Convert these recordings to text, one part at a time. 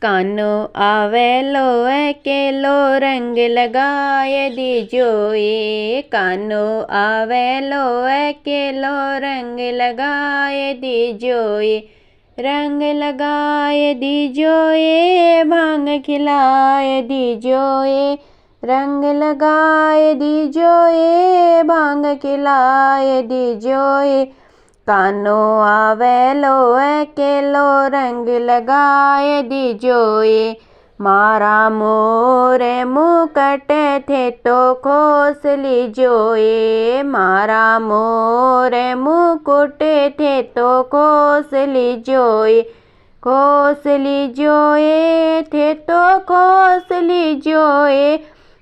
कानो आवेलो अकेलो रंग लगाए दीजोए। कानो आवेलो अकेलो रंग लगाए दीजोए। रंग लगाए दीजोए भांग खिलाए दीजोए। रंग लगाए दीजोए भांग खिलाए दीजोए। कानो आवेलो अकेलो रंग लगाए दीजोए। मारा मोरे मुकट थे तो खोस लीजोए। मारा मोरे मुकुट थे तो खोस लीजोए। खोस लीजोए थे तो खोस लीजोए।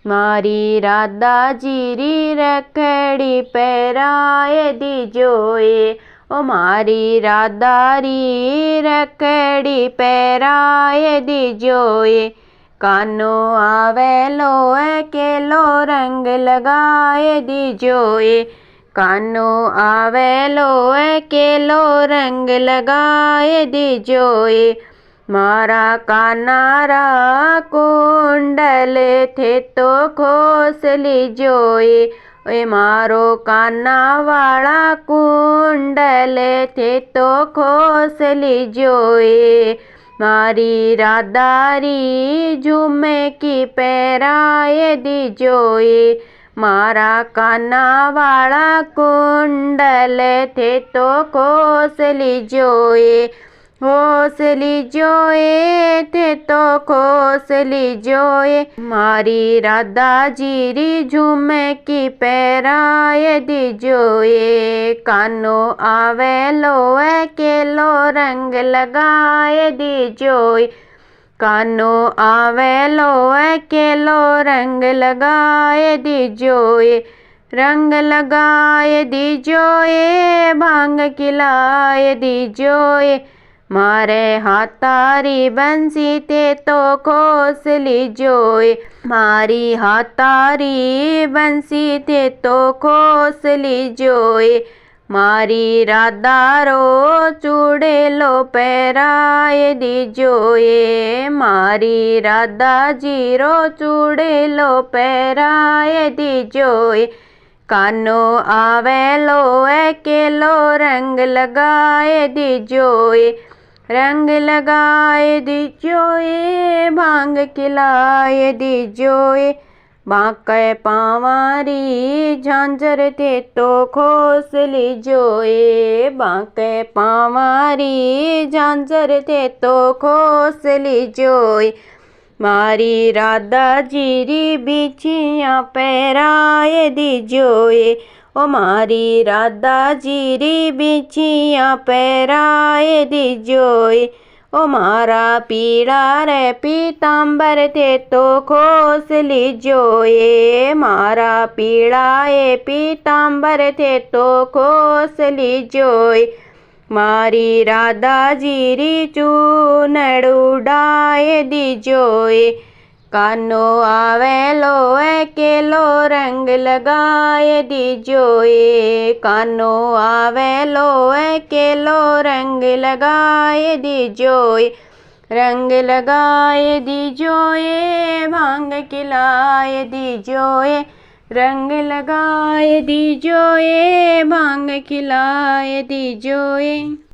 मारी राधा जीरी रखड़ी पहराए दीजोए। ओ मारी राधा री रखड़ी पहराए दीजोए। कानो आवेलो अकेलो रंग लगाए दीजोए। कानो आवेलो अकेलो रंग लगाए दीजोए। मारा कानारा कुंडल थे तो खोस लीजोए। ओए मारो काना वाला कुंडल थे तो खोस लीजोए। मारी राधारी झुमकी पहराए दीजोए। मारा काना वाला कुंडल थे तो खोस लीजोए। खोस लीजोए थे तो खोस लीजोए। मारी राधा जीरी झुमकी पहराए दीजोए। कानो आवेलो अकेलो रंग लगाए दीजोए। कानो आवेलो अकेलो रंग लगाए दीजोए। रंग लगाए दीजोए भांग खिलाए दीजोए। मारे हाथारी बंसी ते तो खोस लीजोए। मारी हाथारी बंसी ते तो खोस लीजोए। मारी राधा रो चूड़ेलो पहराए दीजोए। मारी राधा जीरो चूड़ेलो पहराए दीजोए। कानो आवेलो अकेलो रंग लगाए दीजोए। रंग लगाए दीजोए भांग खिलाए दीजोए। बांके पांवारी झांझर थे तो खोस लीजोए। बांके पांवारी झांझर थे तो खोस लीजोए। मारी राधा जीरी बिछियाँ पहराए दीजोए। ओ मारी राधा जीरी बिछियाँ पहराए दीजोए। ओ मारा पीड़ा रे पीताम्बर थे तो खोस लीजोए। मारा पीड़ा ए पीताम्बर थे तो खोस लीजोए। मारी राधा जीरी चूनड़ उड़ाए दीजोए। कानो आवेलो अकेलो रंग लगाए दीजोए। कानो आवेलो अकेलो रंग लगाए दीजोए। रंग लगाए दीजोए भांग खिलाए दीजोए। रंग लगाए दीजोए भांग खिलाए दीजोए।